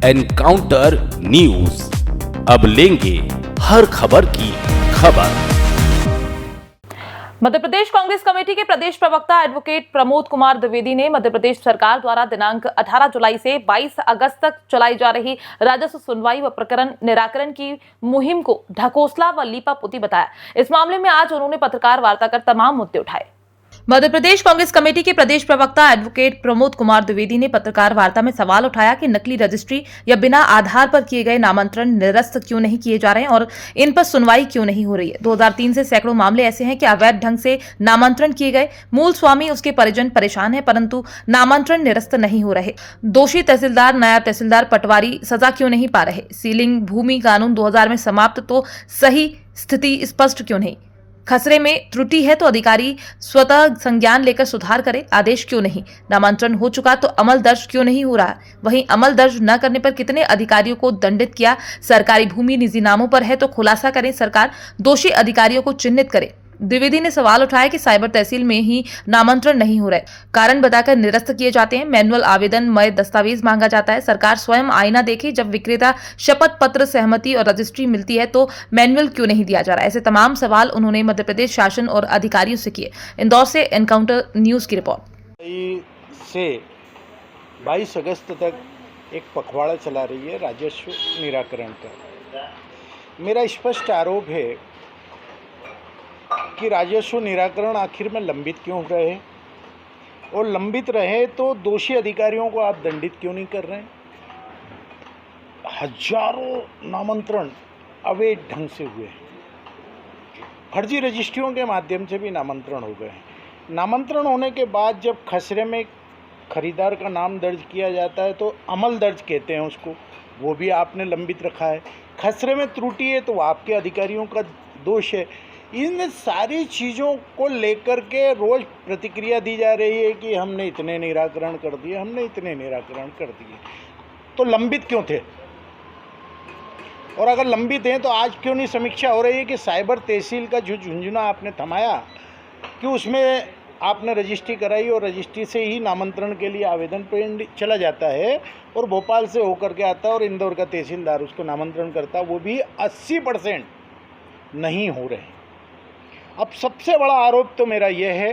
Encounter news, अब लेंगे हर खबर की खबर। मध्य प्रदेश कांग्रेस कमेटी के प्रदेश प्रवक्ता एडवोकेट प्रमोद कुमार द्विवेदी ने मध्य प्रदेश सरकार द्वारा दिनांक 18 जुलाई से 22 अगस्त तक चलाई जा रही राजस्व सुनवाई व प्रकरण निराकरण की मुहिम को ढकोसला व लीपापोती बताया। इस मामले में आज उन्होंने पत्रकार वार्ता कर तमाम मुद्दे उठाए। मध्य प्रदेश कांग्रेस कमेटी के प्रदेश प्रवक्ता एडवोकेट प्रमोद कुमार द्विवेदी ने पत्रकार वार्ता में सवाल उठाया कि नकली रजिस्ट्री या बिना आधार पर किए गए नामांतरण निरस्त क्यों नहीं किए जा रहे हैं और इन पर सुनवाई क्यों नहीं हो रही है। 2003 से सैकड़ों मामले ऐसे हैं कि अवैध ढंग से नामांतरण किए गए, मूल स्वामी उसके परिजन परेशान है परंतु नामांतरण निरस्त नहीं हो रहे। दोषी तहसीलदार, नायब तहसीलदार, पटवारी सजा क्यों नहीं पा रहे। सीलिंग भूमि कानून 2000 में समाप्त तो सही स्थिति स्पष्ट क्यों नहीं। खसरे में त्रुटि है तो अधिकारी स्वतः संज्ञान लेकर सुधार करे, आदेश क्यों नहीं। नामांतरण हो चुका तो अमल दर्ज क्यों नहीं हो रहा। वहीं अमल दर्ज न करने पर कितने अधिकारियों को दंडित किया। सरकारी भूमि निजी नामों पर है तो खुलासा करें सरकार, दोषी अधिकारियों को चिन्हित करे। द्विवेदी ने सवाल उठाया कि साइबर तहसील में ही नामांतरण नहीं हो रहे, कारण बताकर निरस्त किए जाते हैं। मैनुअल आवेदन में दस्तावेज मांगा जाता है। सरकार स्वयं आईना देखे, जब विक्रेता शपथ पत्र, सहमति और रजिस्ट्री मिलती है तो मैनुअल क्यों नहीं दिया जा रहा है। ऐसे तमाम सवाल उन्होंने मध्य प्रदेश शासन और अधिकारियों से किए। इंदौर से एनकाउंटर न्यूज की रिपोर्ट। से 22 अगस्त तक एक पखवाड़ा चला रही है राजस्व निराकरण का। मेरा स्पष्ट आरोप है कि राजस्व निराकरण आखिर में लंबित क्यों रहे, और लंबित रहे तो दोषी अधिकारियों को आप दंडित क्यों नहीं कर रहे हैं। हजारों नामांतरण अवैध ढंग से हुए हैं, फर्जी रजिस्ट्रियों के माध्यम से भी नामांतरण हो गए हैं। नामांतरण होने के बाद जब खसरे में खरीदार का नाम दर्ज किया जाता है तो अमल दर्ज कहते हैं उसको, वो भी आपने लंबित रखा है। खसरे में त्रुटि है तो आपके अधिकारियों का दोष है। इन सारी चीज़ों को लेकर के रोज़ प्रतिक्रिया दी जा रही है कि हमने इतने निराकरण कर दिए, हमने इतने निराकरण कर दिए। तो लंबित क्यों थे, और अगर लंबित हैं तो आज क्यों नहीं समीक्षा हो रही है कि साइबर तहसील का जो झुंझुना आपने थमाया कि उसमें आपने रजिस्ट्री कराई और रजिस्ट्री से ही नामांतरण के लिए आवेदन पेंड चला जाता है और भोपाल से होकर के आता है और इंदौर का तहसीलदार उसको नामांतरण करता है, वो भी 80% नहीं हो रहे। अब सबसे बड़ा आरोप तो मेरा यह है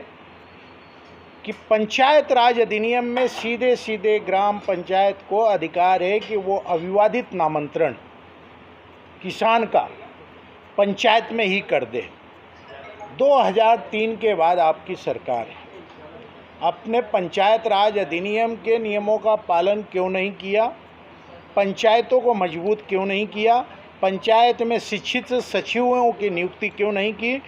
कि पंचायत राज अधिनियम में सीधे सीधे ग्राम पंचायत को अधिकार है कि वो अविवादित नामांतरण किसान का पंचायत में ही कर दे। 2003 के बाद आपकी सरकार है, अपने पंचायत राज अधिनियम के नियमों का पालन क्यों नहीं किया, पंचायतों को मजबूत क्यों नहीं किया, पंचायत में शिक्षित सचिवों की नियुक्ति क्यों नहीं की,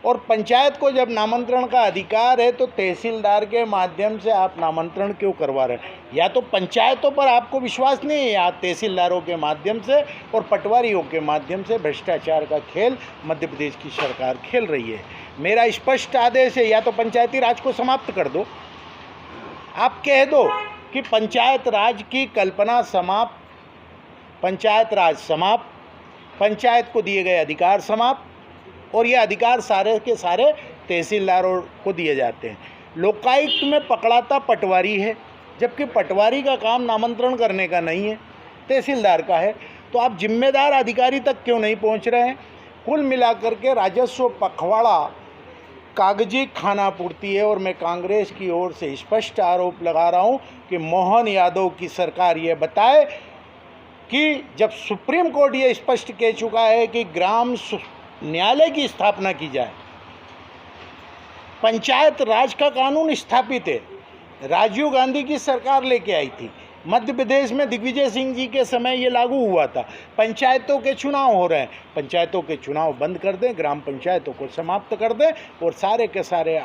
और पंचायत को जब नामांतरण का अधिकार है तो तहसीलदार के माध्यम से आप नामांतरण क्यों करवा रहे हैं। या तो पंचायतों पर आपको विश्वास नहीं है, या तहसीलदारों के माध्यम से और पटवारियों के माध्यम से भ्रष्टाचार का खेल मध्य प्रदेश की सरकार खेल रही है। मेरा स्पष्ट आदेश है, या तो पंचायती राज को समाप्त कर दो, आप कह दो कि पंचायत राज की कल्पना समाप्त, पंचायत राज समाप्त, पंचायत को दिए गए अधिकार समाप्त, और ये अधिकार सारे के सारे तहसीलदारों को दिए जाते हैं। लोकायुक्त में पकड़ाता पटवारी है, जबकि पटवारी का काम नामांतरण करने का नहीं है, तहसीलदार का है। तो आप जिम्मेदार अधिकारी तक क्यों नहीं पहुंच रहे हैं। कुल मिलाकर के राजस्व पखवाड़ा कागजी खानापूर्ति है, और मैं कांग्रेस की ओर से स्पष्ट आरोप लगा रहा हूं कि मोहन यादव की सरकार ये बताए कि जब सुप्रीम कोर्ट ये स्पष्ट कह चुका है कि ग्राम न्यायालय की स्थापना की जाए, पंचायत राज का कानून स्थापित है, राजीव गांधी की सरकार लेके आई थी, मध्य प्रदेश में दिग्विजय सिंह जी के समय ये लागू हुआ था। पंचायतों के चुनाव हो रहे हैं, पंचायतों के चुनाव बंद कर दें, ग्राम पंचायतों को समाप्त कर दें, और सारे के सारे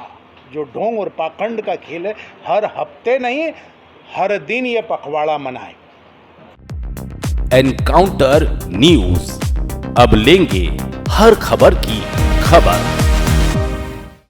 जो ढोंग और पाखंड का खेल है, हर हफ्ते नहीं हर दिन ये पखवाड़ा मनाए। एनकाउंटर न्यूज, अब लेंगे हर खबर की खबर।